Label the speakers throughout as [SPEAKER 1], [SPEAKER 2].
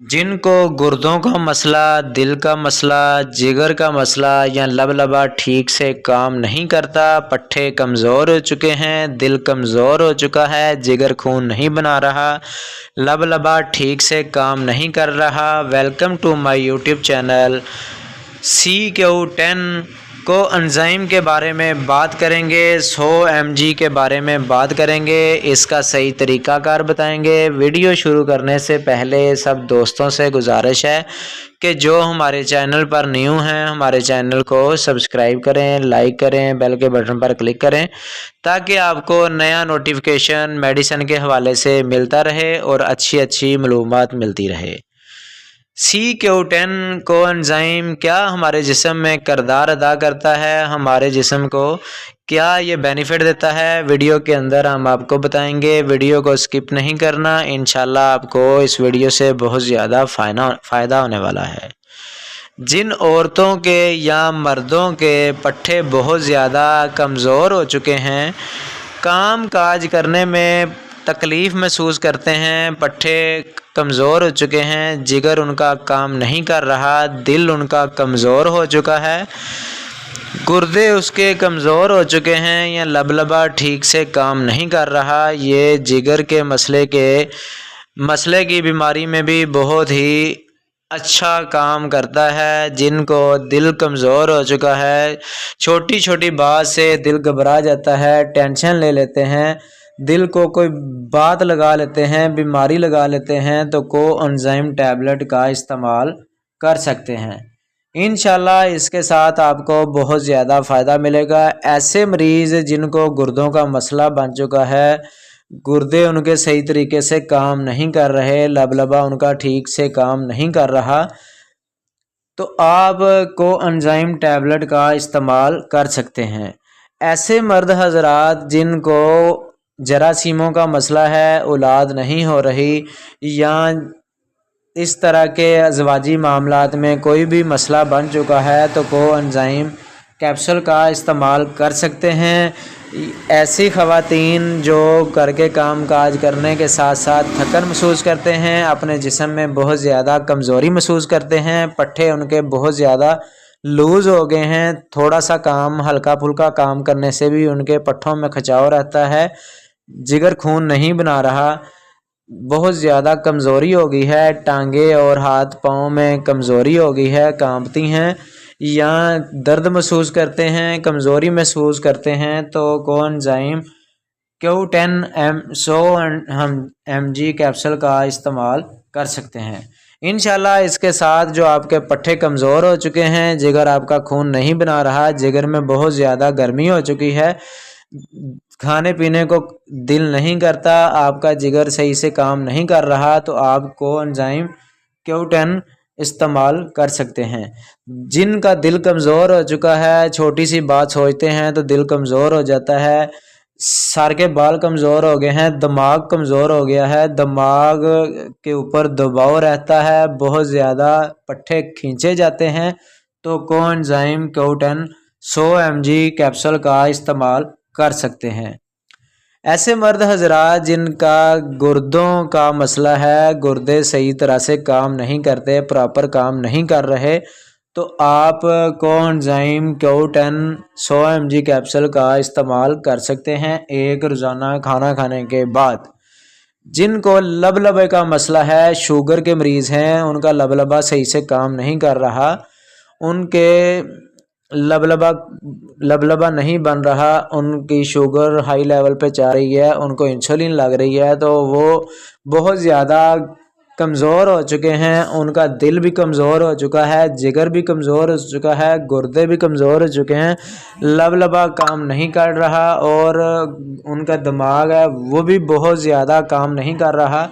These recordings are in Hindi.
[SPEAKER 1] जिनको गुर्दों का मसला, दिल का मसला, जिगर का मसला या लबलबा ठीक से काम नहीं करता, पट्ठे कमज़ोर हो चुके हैं, दिल कमज़ोर हो चुका है, जिगर खून नहीं बना रहा, लबलबा ठीक से काम नहीं कर रहा, welcome to my YouTube channel. CQ10 को एंजाइम के बारे में बात करेंगे, 100 mg के बारे में बात करेंगे, इसका सही तरीक़ाकार बताएंगे। वीडियो शुरू करने से पहले सब दोस्तों से गुजारिश है कि जो हमारे चैनल पर न्यू हैं हमारे चैनल को सब्सक्राइब करें, लाइक करें, बेल के बटन पर क्लिक करें ताकि आपको नया नोटिफिकेशन मेडिसिन के हवाले से मिलता रहे और अच्छी मालूमात मिलती रहे। CQ10 को एंजाइम क्या हमारे जिस्म में किरदार अदा करता है, हमारे जिस्म को क्या ये बेनिफिट देता है, वीडियो के अंदर हम आपको बताएंगे। वीडियो को स्किप नहीं करना, इंशाल्लाह आपको इस वीडियो से बहुत ज़्यादा फ़ायदा होने वाला है। जिन औरतों के या मर्दों के पट्ठे बहुत ज़्यादा कमज़ोर हो चुके हैं, काम काज करने में तकलीफ़ महसूस करते हैं, पट्ठे कमज़ोर हो चुके हैं, जिगर उनका काम नहीं कर रहा, दिल उनका कमज़ोर हो चुका है, गुर्दे उसके कमज़ोर हो चुके हैं या लबलबा ठीक से काम नहीं कर रहा, ये जिगर के मसले की बीमारी में भी बहुत ही अच्छा काम करता है। जिनको दिल कमज़ोर हो चुका है, छोटी छोटी बात से दिल घबरा जाता है, टेंशन ले लेते हैं, दिल को कोई बात लगा लेते हैं, बीमारी लगा लेते हैं, तो कोएंजाइम टैबलेट का इस्तेमाल कर सकते हैं। इंशाल्लाह इसके साथ आपको बहुत ज़्यादा फ़ायदा मिलेगा। ऐसे मरीज़ जिनको गुर्दों का मसला बन चुका है, गुर्दे उनके सही तरीके से काम नहीं कर रहे, लबलबा उनका ठीक से काम नहीं कर रहा, तो आप कोएंजाइम टैबलेट का इस्तेमाल कर सकते हैं। ऐसे मर्द हजरात जिनको जरासीमों का मसला है, औलाद नहीं हो रही या इस तरह के अज़वाजी मामलात में कोई भी मसला बन चुका है, तो कोएंजाइम कैप्सूल का इस्तेमाल कर सकते हैं। ऐसी ख़वातीन जो घर के काम काज करने के साथ साथ थकन महसूस करते हैं, अपने जिस्म में बहुत ज़्यादा कमज़ोरी महसूस करते हैं, पट्ठे उनके बहुत ज़्यादा लूज़ हो गए हैं, थोड़ा सा काम हल्का फुल्का काम करने से भी उनके पट्ठों में खिंचाव रहता है, जिगर खून नहीं बना रहा, बहुत ज़्यादा कमज़ोरी हो गई है, टांगे और हाथ पाँव में कमज़ोरी हो गई है, कांपती हैं या दर्द महसूस करते हैं, कमज़ोरी महसूस करते हैं, तो कोएंजाइम Q10 100 mg कैप्सूल का इस्तेमाल कर सकते हैं। इंशाल्लाह इसके साथ जो आपके पट्ठे कमज़ोर हो चुके हैं, जिगर आपका खून नहीं बना रहा, जिगर में बहुत ज़्यादा गर्मी हो चुकी है, खाने पीने को दिल नहीं करता, आपका जिगर सही से काम नहीं कर रहा, तो आप कोएंजाइम Q10 इस्तेमाल कर सकते हैं। जिनका दिल कमज़ोर हो चुका है, छोटी सी बात सोचते हैं तो दिल कमज़ोर हो जाता है, सर के बाल कमज़ोर हो गए हैं, दिमाग कमज़ोर हो गया है, दिमाग के ऊपर दबाव रहता है, बहुत ज़्यादा पट्ठे खींचे जाते हैं, तो कोएंजाइम Q10 100 mg कैप्सूल का इस्तेमाल कर सकते हैं। ऐसे मर्द हजरात जिनका गुर्दों का मसला है, गुर्दे सही तरह से काम नहीं करते, प्रॉपर काम नहीं कर रहे, तो आप कोएंजाइम Q10 100 mg कैप्सूल का इस्तेमाल कर सकते हैं एक रोज़ाना खाना खाने के बाद। जिनको लबलबे का मसला है, शुगर के मरीज़ हैं, उनका लबलबा सही से काम नहीं कर रहा, उनके लबलबा नहीं बन रहा, उनकी शुगर हाई लेवल पे जा रही है, उनको इंसुलिन लग रही है, तो वो बहुत ज़्यादा कमज़ोर हो चुके हैं, उनका दिल भी कमज़ोर हो चुका है, जिगर भी कमज़ोर हो चुका है, गुर्दे भी कमज़ोर हो चुके हैं, लबलबा काम नहीं कर रहा और उनका दिमाग है वो भी बहुत ज़्यादा काम नहीं कर रहा,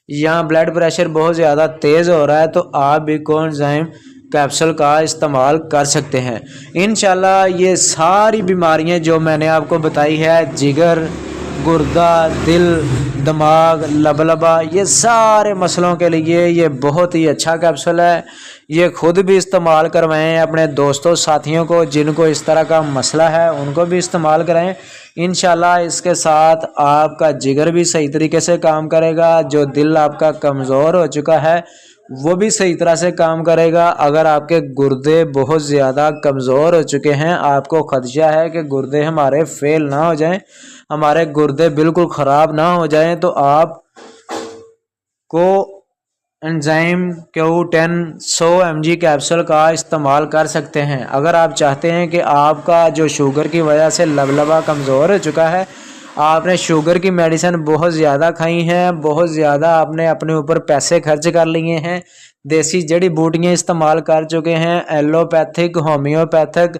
[SPEAKER 1] या ब्लड प्रेशर बहुत ज़्यादा तेज़ हो रहा है, तो आप भी कोएंजाइम कैप्सूल का इस्तेमाल कर सकते हैं। इंशाल्लाह ये सारी बीमारियां जो मैंने आपको बताई है, जिगर, गुर्दा, दिल, दिमाग, लबलबा, ये सारे मसलों के लिए ये बहुत ही अच्छा कैप्सूल है। ये खुद भी इस्तेमाल करवाएं, अपने दोस्तों साथियों को जिनको इस तरह का मसला है उनको भी इस्तेमाल कराएं। इंशाल्लाह इसके साथ आपका जिगर भी सही तरीके से काम करेगा, जो दिल आपका कमज़ोर हो चुका है वो भी सही तरह से काम करेगा। अगर आपके गुर्दे बहुत ज़्यादा कमज़ोर हो चुके हैं, आपको खदशा है कि गुर्दे हमारे फेल ना हो जाएं, हमारे गुर्दे बिल्कुल ख़राब ना हो जाएं, तो आप को एंजाइम Q10 100 mg कैप्सूल का इस्तेमाल कर सकते हैं। अगर आप चाहते हैं कि आपका जो शुगर की वजह से लबलबा कमज़ोर हो चुका है, आपने शुगर की मेडिसिन बहुत ज़्यादा खाई हैं, बहुत ज़्यादा आपने अपने ऊपर पैसे खर्च कर लिए हैं, देसी जड़ी बूटियाँ इस्तेमाल कर चुके हैं, एलोपैथिक, होम्योपैथिक,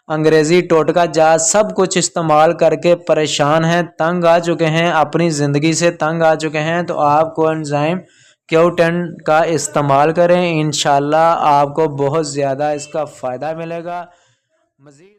[SPEAKER 1] अंग्रेज़ी टोटका जात सब कुछ इस्तेमाल करके परेशान हैं, तंग आ चुके हैं, अपनी ज़िंदगी से तंग आ चुके हैं, तो आपको एंजाइम Q10 का इस्तेमाल करें। इंशाल्लाह आपको बहुत ज़्यादा इसका फ़ायदा मिलेगा। मज़ीद